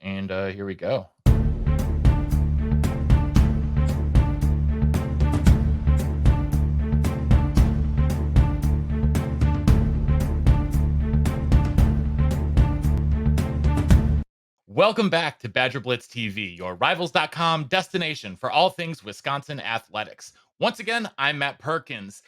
and here we go. Welcome back to BadgerBlitz TV, your Rivals.com destination for all things Wisconsin athletics. Once again, I'm Matt Perkins.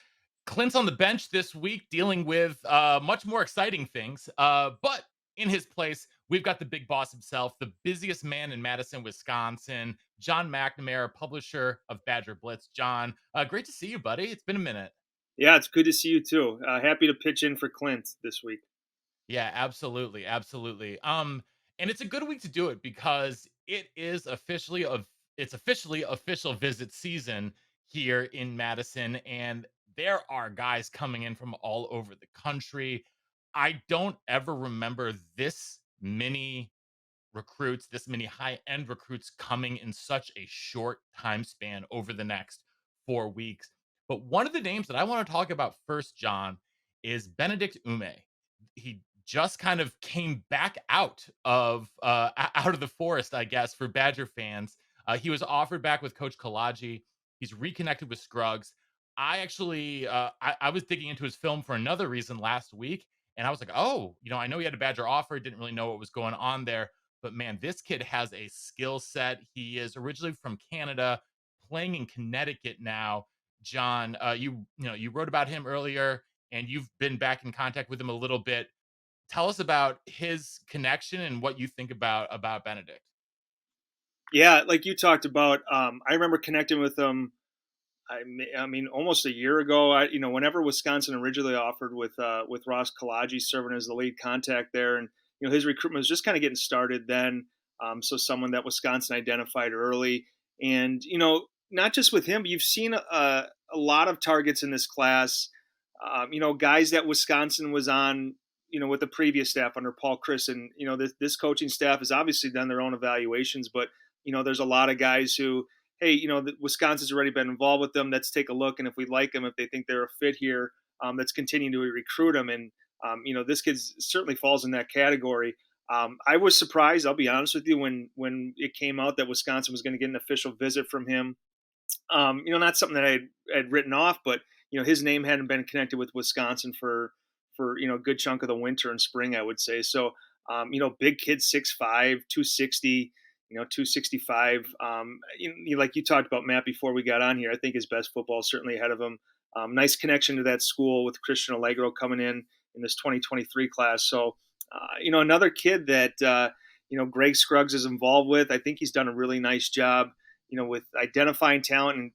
Clint's on the bench this week dealing with much more exciting things. But in his place, we've got the big boss himself, the busiest man in Madison, Wisconsin, John McNamara, publisher of Badger Blitz. John, great to see you, buddy. It's been a minute. Yeah, it's good to see you too. Happy to pitch in for Clint this week. Yeah, absolutely, absolutely. And it's a good week to do it because it's officially official visit season here in Madison, and there are guys coming in from all over the country. I don't ever remember this many recruits, this many high-end recruits coming in such a short time span over the next 4 weeks. But one of the names that I want to talk about first, John, is Benedict Ume. He just kind of came back out of the forest, I guess, for Badger fans. He was offered back with Coach Kalaji. He's reconnected with Scruggs. I was digging into his film for another reason last week, and I was like, oh, I know he had a Badger offer. Didn't really know what was going on there, but man, this kid has a skill set. He is originally from Canada, playing in Connecticut now. John, you wrote about him earlier, and you've been back in contact with him a little bit. Tell us about his connection and what you think about Benedict. Yeah, like you talked about, I remember connecting with him. I mean, almost a year ago. Whenever Wisconsin originally offered with Ross Kalaji serving as the lead contact there, and his recruitment was just kind of getting started then. So someone that Wisconsin identified early, and not just with him, but you've seen a lot of targets in this class. Guys that Wisconsin was on, with the previous staff under Paul Chris, and this coaching staff has obviously done their own evaluations, but there's a lot of guys who, hey, Wisconsin's already been involved with them. Let's take a look, and if we like them, if they think they're a fit here, let's continue to recruit them. And this kid certainly falls in that category. I was surprised, I'll be honest with you, when it came out that Wisconsin was going to get an official visit from him. Not something that I had written off, but his name hadn't been connected with Wisconsin for a good chunk of the winter and spring, I would say. So, big kid, 6'5", 260. 265. Like you talked about, Matt, before we got on here, I think his best football is certainly ahead of him. Nice connection to that school with Christian Allegro coming in this 2023 class. So, another kid that, Greg Scruggs is involved with. I think he's done a really nice job, with identifying talent. And,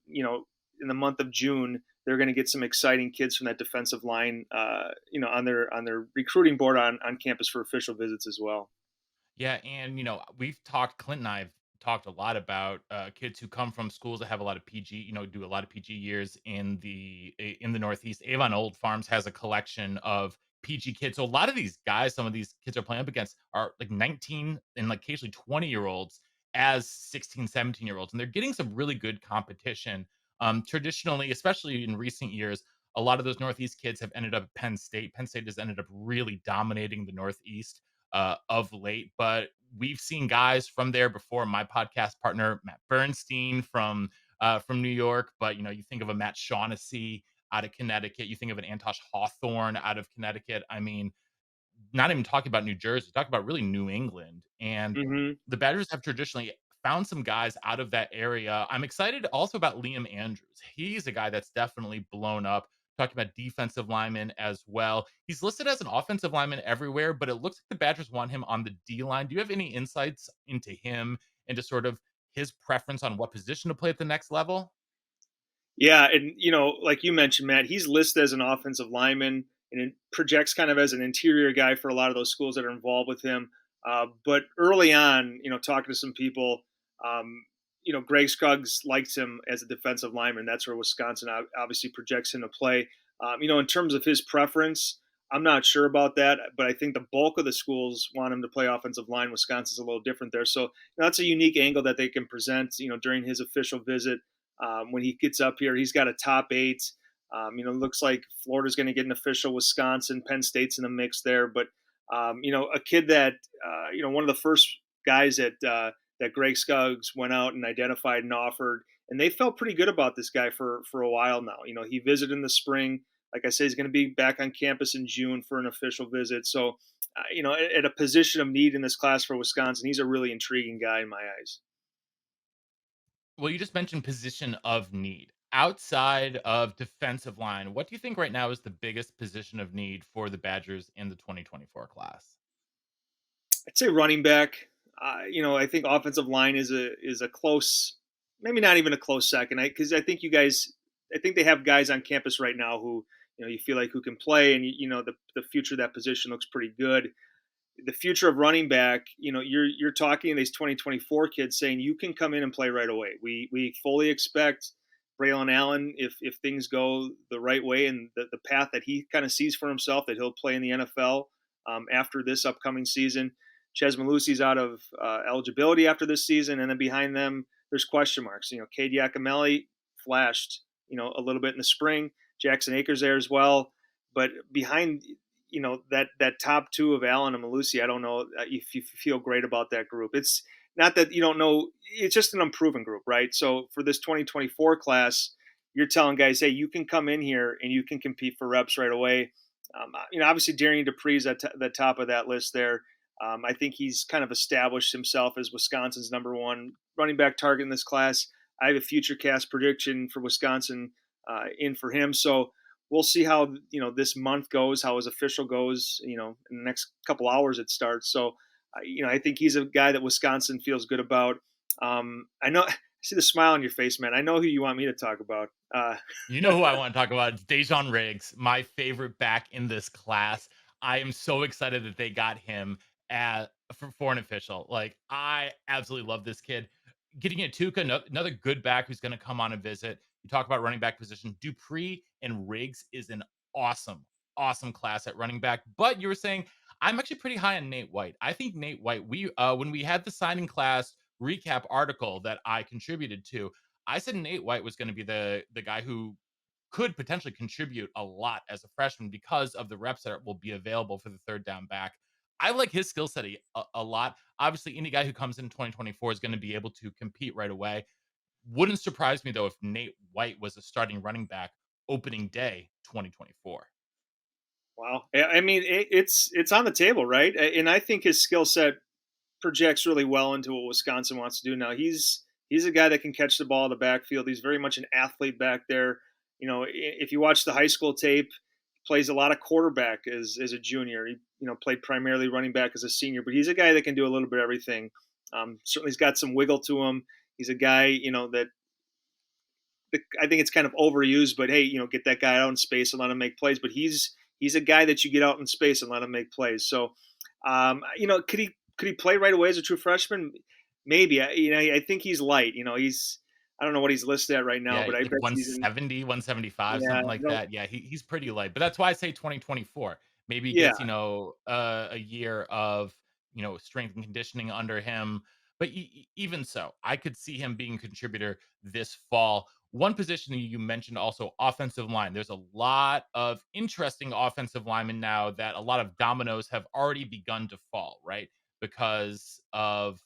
in the month of June, they're going to get some exciting kids from that defensive line, on their recruiting board on campus for official visits as well. Yeah, and Clint and I've talked a lot about kids who come from schools that have a lot of PG, do a lot of PG years in the Northeast. Avon Old Farms has a collection of PG kids. So a lot of these guys, some of these kids are playing up against are like 19 and like occasionally 20-year-olds as 16, 17-year-olds. And they're getting some really good competition. Traditionally, especially in recent years, a lot of those Northeast kids have ended up at Penn State. Penn State has ended up really dominating the Northeast of late, but we've seen guys from there before. My podcast partner Matt Bernstein from New York, but you think of a Matt Shaughnessy out of Connecticut, you think of an Antosh Hawthorne out of Connecticut. I mean, not even talking about New Jersey, talk about really New England. And Mm-hmm. the Badgers have traditionally found some guys out of that area. I'm excited also about Liam Andrews. He's a guy that's definitely blown up. Talking about defensive linemen as well. He's listed as an offensive lineman everywhere, but it looks like the Badgers want him on the D line. Do you have any insights into him and just sort of his preference on what position to play at the next level? Yeah, and like you mentioned, Matt, he's listed as an offensive lineman and it projects kind of as an interior guy for a lot of those schools that are involved with him. But early on, talking to some people, Greg Scruggs likes him as a defensive lineman. That's where Wisconsin obviously projects him to play. In terms of his preference, I'm not sure about that, but I think the bulk of the schools want him to play offensive line. Wisconsin's a little different there, so that's a unique angle that they can present. During his official visit. When he gets up here, he's got a top 8. Looks like Florida's going to get an official. Wisconsin, Penn State's in the mix there. But, a kid that, one of the first guys that Greg Scruggs went out and identified and offered, and they felt pretty good about this guy for a while now. He visited in the spring. Like I say, he's going to be back on campus in June for an official visit. So, at a position of need in this class for Wisconsin, he's a really intriguing guy in my eyes. Well, you just mentioned position of need. Outside of defensive line, what do you think right now is the biggest position of need for the Badgers in the 2024 class? I'd say running back. I think offensive line is a close, maybe not even a close second. Because I think they have guys on campus right now who you feel like who can play, and the future of that position looks pretty good. The future of running back, you're talking to these 2024 kids saying you can come in and play right away. We fully expect Braylon Allen, if things go the right way and the path that he kind of sees for himself, that he'll play in the NFL after this upcoming season. Ches Malusi's out of eligibility after this season, and then behind them there's question marks. Cade Yakimelli flashed a little bit in the spring. Jackson Akers there as well, but behind that top two of Allen and Malusi, I don't know if you feel great about that group. It's not that you don't know; it's just an unproven group, right? So for this 2024 class, you're telling guys, hey, you can come in here and you can compete for reps right away. Obviously Darian Dupree's at the top of that list there. I think he's kind of established himself as Wisconsin's number one running back target in this class. I have a future cast prediction for Wisconsin in for him. So we'll see how this month goes, how his official goes. In the next couple hours it starts. So I think he's a guy that Wisconsin feels good about. I know. I see the smile on your face, man. I know who you want me to talk about. You know who I want to talk about? It's Dejon Riggs, my favorite back in this class. I am so excited that they got him for an official. Like, I absolutely love this kid. Getting a Tuca, another good back who's going to come on a visit. You talk about running back position. Dupree and Riggs is an awesome, awesome class at running back. But you were saying I'm actually pretty high on Nate White. I think Nate White. We when we had the signing class recap article that I contributed to, I said Nate White was going to be the guy who could potentially contribute a lot as a freshman because of the reps that will be available for the third down back. I like his skill set a lot. Obviously, any guy who comes in 2024 is going to be able to compete right away. Wouldn't surprise me though if Nate White was a starting running back opening day 2024. Wow. I mean, it's on the table, right? And I think his skill set projects really well into what Wisconsin wants to do now. He's a guy that can catch the ball in the backfield. He's very much an athlete back there. If you watch the high school tape, he plays a lot of quarterback as a junior. He played primarily running back as a senior, but he's a guy that can do a little bit of everything. Certainly, he's got some wiggle to him. He's a guy that I think it's kind of overused, but hey, get that guy out in space and let him make plays. But he's a guy that you get out in space and let him make plays. So, could he play right away as a true freshman? Maybe. I think he's light. I don't know what he's listed at right now, Yeah, but I like bet he's in. 170, 175, Yeah, something like that. Yeah, he's pretty light, but that's why I say 2024. Maybe he yeah. gets, a year of, strength and conditioning under him. But even so, I could see him being a contributor this fall. One position that you mentioned also offensive line. There's a lot of interesting offensive linemen now that a lot of dominoes have already begun to fall, right? Because of,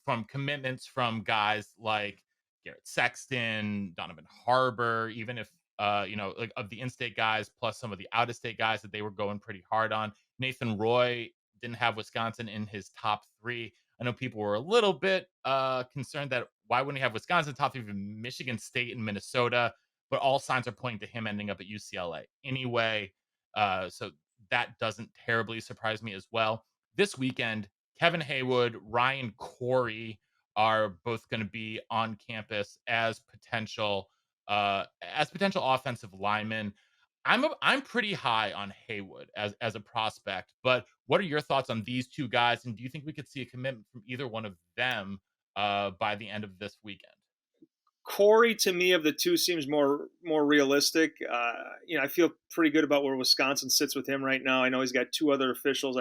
from commitments from guys like Garrett Sexton, Donovan Harbor, even if like of the in-state guys plus some of the out-of-state guys that they were going pretty hard on. Nathan Roy didn't have Wisconsin in his top three. I know people were a little bit concerned that why wouldn't he have Wisconsin top three, even Michigan State and Minnesota, but all signs are pointing to him ending up at UCLA anyway. So that doesn't terribly surprise me as well. This weekend, Kevin Haywood, Ryan Corey, are both going to be on campus as potential offensive linemen. I'm pretty high on Haywood as a prospect, but what are your thoughts on these two guys? And do you think we could see a commitment from either one of them by the end of this weekend? Corey, to me, of the two, seems more realistic. I feel pretty good about where Wisconsin sits with him right now. I know he's got two other officials,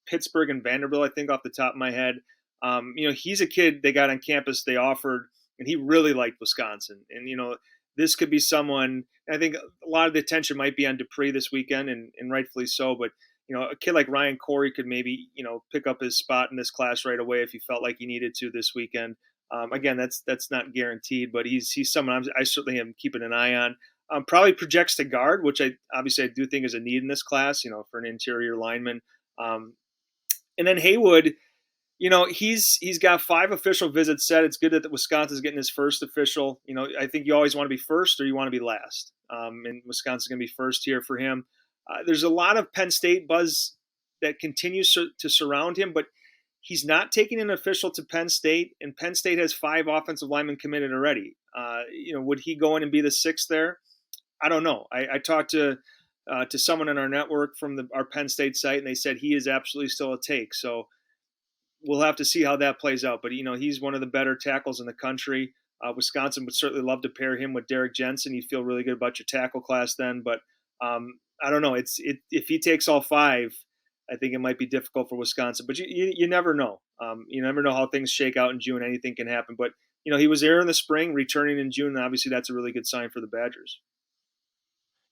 Pittsburgh and Vanderbilt, I think, off the top of my head. He's a kid they got on campus, they offered, and he really liked Wisconsin. And this could be someone. I think a lot of the attention might be on Dupree this weekend, and rightfully so. But a kid like Ryan Corey could maybe pick up his spot in this class right away if he felt like he needed to this weekend. Again, that's not guaranteed, but he's someone I certainly am keeping an eye on. Probably projects to guard, which I obviously I do think is a need in this class. For an interior lineman. Um, and then Haywood, he's got 5 official visits set. It's good that Wisconsin's getting his first official. I think you always want to be first or you want to be last. And Wisconsin's going to be first here for him. There's a lot of Penn State buzz that continues to surround him, but he's not taking an official to Penn State, and Penn State has 5 offensive linemen committed already. Would he go in and be the sixth there? I don't know. I talked to someone in our network from our Penn State site, and they said he is absolutely still a take. So we'll have to see how that plays out. But he's one of the better tackles in the country. Wisconsin would certainly love to pair him with Derek Jensen. You feel really good about your tackle class then. But I don't know. If he takes all 5, I think it might be difficult for Wisconsin. But you never know. You never know how things shake out in June. Anything can happen. But he was there in the spring, returning in June. And obviously, that's a really good sign for the Badgers.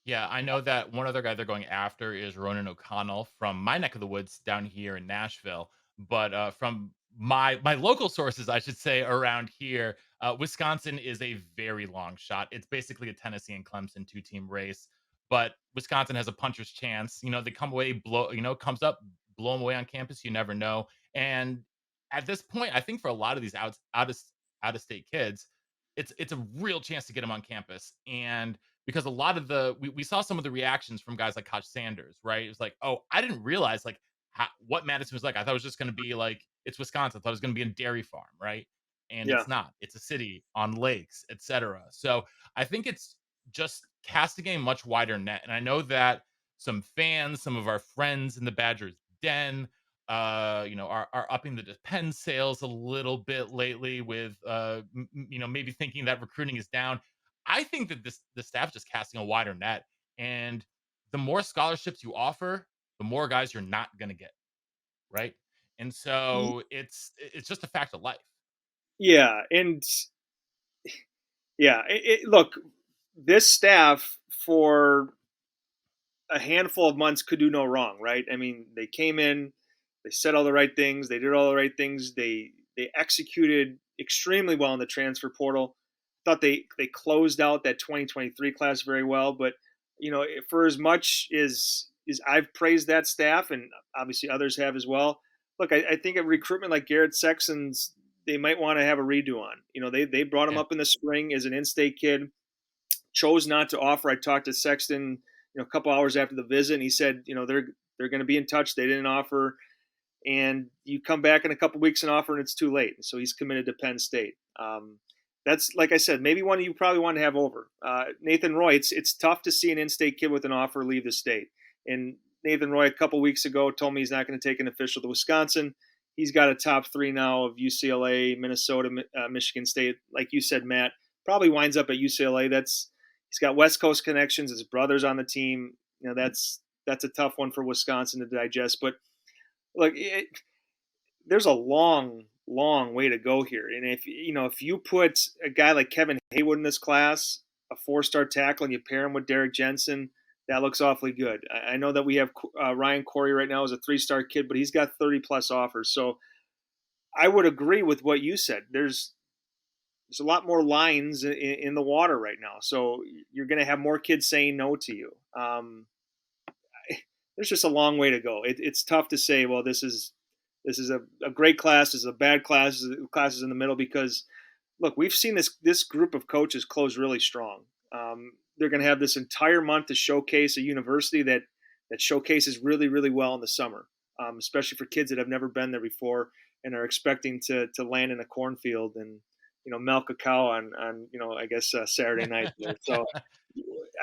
Yeah, I know that one other guy they're going after is Ronan O'Connell from my neck of the woods down here in Nashville. But from my local sources, I should say, around here, Wisconsin is a very long shot. It's basically a Tennessee and Clemson 2-team race, but Wisconsin has a puncher's chance. They come away comes up, blow them away on campus. You never know. And at this point, I think for a lot of these out of state kids, it's a real chance to get them on campus. And because a lot of we saw some of the reactions from guys like Koch Sanders, right? It was like, oh, I didn't realize like what Madison was like. I thought it was just going to be like it's Wisconsin. I thought it was going to be a dairy farm, right? And Yeah. it's not. It's a city on lakes, etc. So I think it's just casting a much wider net. And I know that some fans, some of our friends in the Badgers den, are upping the Depend sales a little bit lately with, maybe thinking that recruiting is down. I think that the staff just casting a wider net, and the more scholarships you offer, the more guys you're not going to get, right? And so it's just a fact of life. Yeah, and yeah, look, this staff for a handful of months could do no wrong, right? I mean, they came in, they said all the right things, they did all the right things, they executed extremely well in the transfer portal. Thought they closed out that 2023 class very well, but for as much as I've praised that staff, and obviously others have as well. Look, I think a recruitment like Garrett Sexton's, they might want to have a redo on. They brought him Yeah. up in the spring as an in-state kid, chose not to offer. I talked to Sexton, a couple hours after the visit, and he said, they're going to be in touch. They didn't offer, and you come back in a couple weeks and offer, and it's too late. So he's committed to Penn State. That's like I said, maybe one you probably want to have over. Nathan Roy. It's tough to see an in-state kid with an offer leave the state. And Nathan Roy a couple weeks ago told me he's not going to take an official to Wisconsin. He's got a top 3 now of UCLA, Minnesota, Michigan State. Like you said, Matt, probably winds up at UCLA. He's got West Coast connections. His brother's on the team. That's a tough one for Wisconsin to digest. But look, there's a long way to go here. And if you put a guy like Kevin Haywood in this class, a 4-star tackle, and you pair him with Derek Jensen, that looks awfully good. I know that we have Ryan Corey right now as a 3-star kid, but he's got 30 plus offers. So I would agree with what you said. There's a lot more lines in the water right now. So you're going to have more kids saying no to you. There's just a long way to go. It's tough to say, well, this is a great class, this is a bad class, classes in the middle, because look, we've seen this group of coaches close really strong. They're going to have this entire month to showcase a university that showcases really, really well in the summer, especially for kids that have never been there before and are expecting to land in a cornfield and milk a cow on I guess Saturday night. So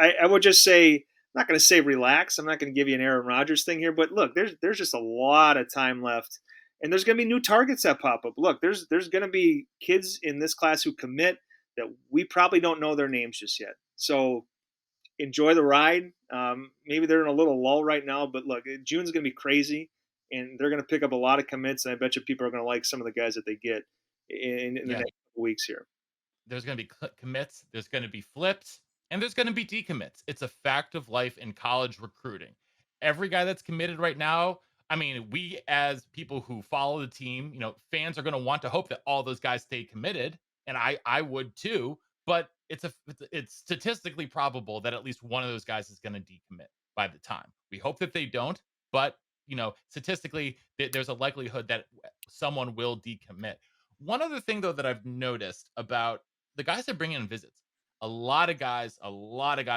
I would just say, I'm not going to say relax. I'm not going to give you an Aaron Rodgers thing here, but look, there's just a lot of time left, and there's going to be new targets that pop up. Look, there's going to be kids in this class who commit that we probably don't know their names just yet. So enjoy the ride. Maybe they're in a little lull right now, but look, June's going to be crazy, and they're going to pick up a lot of commits, and I bet you people are going to like some of the guys that they get in the Yeah. next couple weeks here. There's going to be commits, there's going to be flips, and there's going to be decommits. It's a fact of life in college recruiting. every guy that's committed right now, I mean, we as people who follow the team, fans are going to want to hope that all those guys stay committed, and I would too. But it's statistically probable that at least one of those guys is going to decommit by the time. We hope that they don't, but statistically, there's a likelihood that someone will decommit. One other thing though that I've noticed about the guys that bring in visits, a lot of guys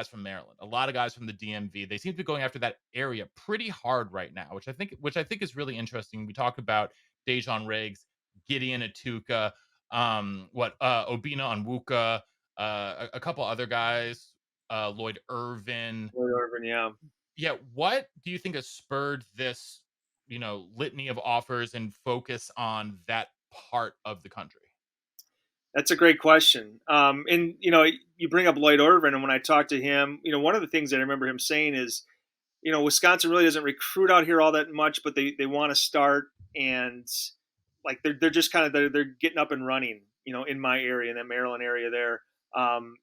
from Maryland, a lot of guys from the DMV. They seem to be going after that area pretty hard right now, which I think is really interesting. We talk about Dejon Riggs, Gideon Atuka, Obina Onwuka, a couple other guys, Lloyd Irvin. Lloyd Irvin, yeah. Yeah, what do you think has spurred this, litany of offers and focus on that part of the country? That's a great question. And you bring up Lloyd Irvin, and when I talked to him, one of the things that I remember him saying is, Wisconsin really doesn't recruit out here all that much, but they want to start, and like they're just kind of they're getting up and running, in my area, in that Maryland area there. Um,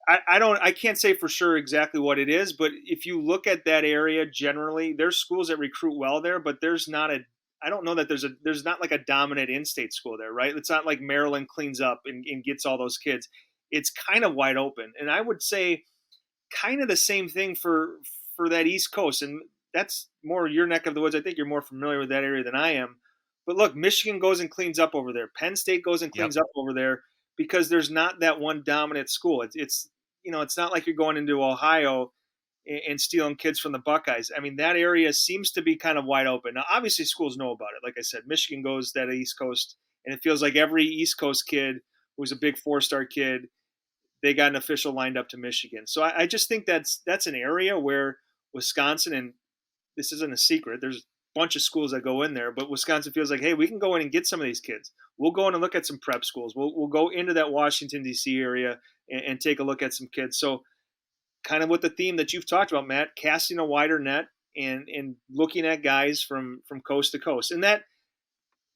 I can't say for sure exactly what it is, but if you look at that area generally, there's schools that recruit well there, but there's not a I don't know that there's not like a dominant in-state school there, right? It's not like Maryland cleans up and gets all those kids. It's kind of wide open, and I would say kind of the same thing for that East Coast, and that's more your neck of the woods. I think you're more familiar with that area than I am. But look, Michigan goes and cleans up over there. Penn State goes and Yep. cleans up over there because there's not that one dominant school. It's it's not like you're going into Ohio and stealing kids from the Buckeyes. I mean, that area seems to be kind of wide open. Now, obviously, schools know about it. Like I said, Michigan goes that East Coast, and it feels like every East Coast kid who's a big four-star kid, they got an official lined up to Michigan. So I just think that's an area where Wisconsin, and this isn't a secret, there's a bunch of schools that go in there, but Wisconsin feels like, hey, we can go in and get some of these kids. We'll go in and look at some prep schools. We'll go into that Washington D.C. area and take a look at some kids. So kind of with the theme that you've talked about, Matt, casting a wider net and looking at guys from coast to coast, and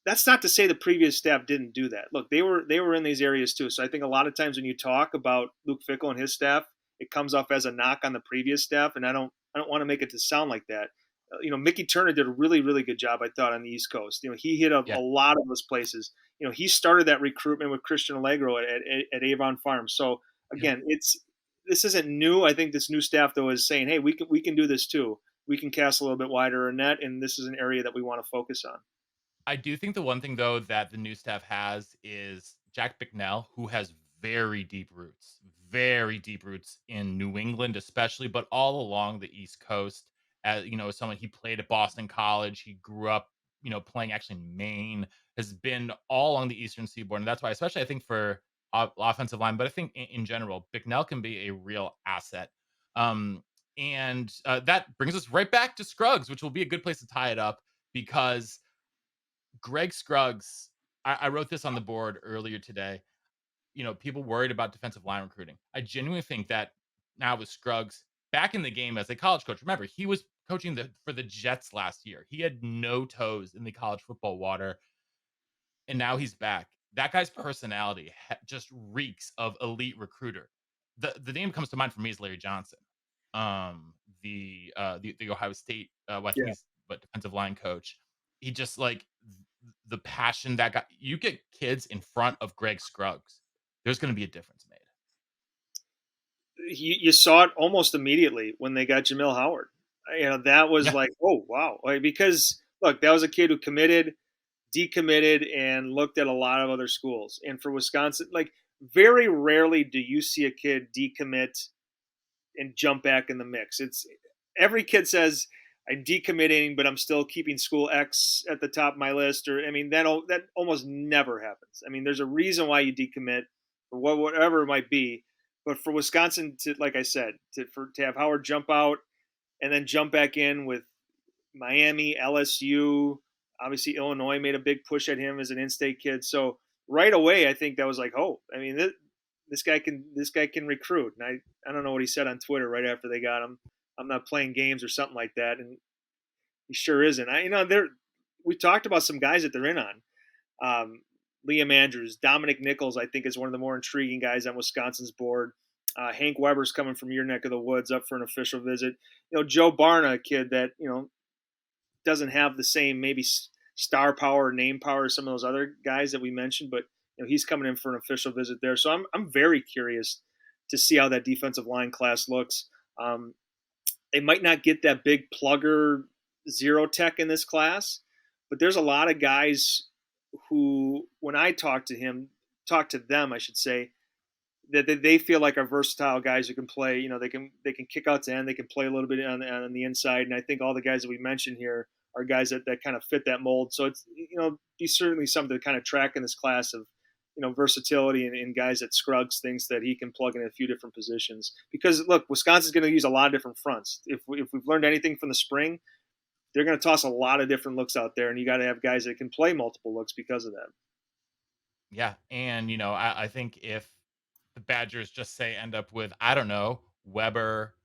that's not to say the previous staff didn't do that. Look, they were in these areas too. So I think a lot of times when you talk about Luke Fickell and his staff, it comes off as a knock on the previous staff, and I don't want to make it to sound like that. Mickey Turner did a really really good job, I thought, on the East Coast. He hit a Yeah. lot of those places. He started that recruitment with Christian Allegro at Avon Farms. So Yep. again, this isn't new. I think this new staff though is saying, hey, we can do this too. We can cast a little bit wider a net, and this is an area that we want to focus on. I do think the one thing though that the new staff has is Jack Bicknell, who has very deep roots in New England, especially, but all along the East Coast. As someone he played at Boston College, he grew up, playing actually in Maine, has been all along the Eastern Seaboard, and that's why, especially I think for offensive line, but I think in general, Bicknell can be a real asset. And that brings us right back to Scruggs, which will be a good place to tie it up because Greg Scruggs, I wrote this on the board earlier today. People worried about defensive line recruiting. I genuinely think that now with Scruggs back in the game as a college coach, remember, he was coaching for the Jets last year. He had no toes in the college football water, and now he's back. That guy's personality just reeks of elite recruiter. The name that comes to mind for me is Larry Johnson, the Ohio State, well, I think Yeah. he's defensive line coach. He just like the passion that got you get kids in front of Greg Scruggs, there's going to be a difference made. You saw it almost immediately when they got Jamil Howard. That was Yeah, like, oh wow, like, because look, that was a kid who committed, decommitted, and looked at a lot of other schools. And for Wisconsin, like very rarely do you see a kid decommit and jump back in the mix. It's every kid says I'm decommitting, but I'm still keeping school X at the top of my list. Or I mean, that almost never happens. I mean, there's a reason why you decommit, or whatever it might be. But for Wisconsin to, like I said, to have Howard jump out and then jump back in with Miami, LSU, obviously Illinois made a big push at him as an in-state kid. So right away, I think that was like, oh, I mean, this guy can recruit. And I don't know what he said on Twitter right after they got him. I'm not playing games or something like that, and he sure isn't. We talked about some guys that they're in on. Um, Liam Andrews, Dominic Nichols, I think is one of the more intriguing guys on Wisconsin's board. Hank Weber's coming from your neck of the woods up for an official visit. Joe Barna, a kid that doesn't have the same maybe star power, name power as some of those other guys that we mentioned, but he's coming in for an official visit there. So I'm very curious to see how that defensive line class looks. Um, they might not get that big plugger zero tech in this class, but there's a lot of guys who, when I talk to them, I should say, that they feel like are versatile guys who can play. They can kick out to end. They can play a little bit on the inside. And I think all the guys that we mentioned here are guys that kind of fit that mold. So it's be certainly something to kind of track in this class of versatility and guys that Scruggs thinks that he can plug in a few different positions. Because look, Wisconsin's going to use a lot of different fronts. If we've learned anything from the spring, they're going to toss a lot of different looks out there, and you got to have guys that can play multiple looks because of that. Yeah, and I think if the Badgers just say end up with, I don't know, Weber,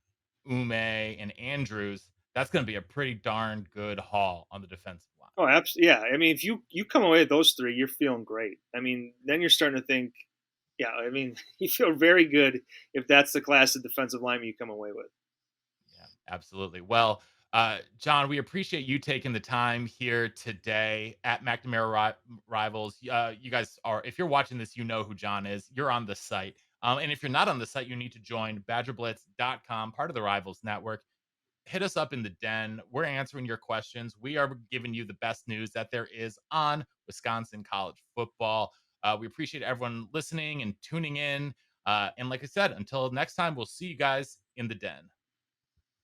Ume, and Andrews, that's going to be a pretty darn good haul on the defensive line. Oh, absolutely. Yeah. I mean, if you come away with those three, you're feeling great. I mean, then you're starting to think, yeah. I mean, you feel very good if that's the class of defensive lineman you come away with. Yeah, absolutely. Well, John, we appreciate you taking the time here today at McNamara Rivals. You guys are, if you're watching this, you know who John is. You're on the site. And if you're not on the site, you need to join BadgerBlitz.com, part of the Rivals Network. Hit us up in the den. We're answering your questions. We are giving you the best news that there is on Wisconsin college football. We appreciate everyone listening and tuning in. And like I said, until next time, we'll see you guys in the den.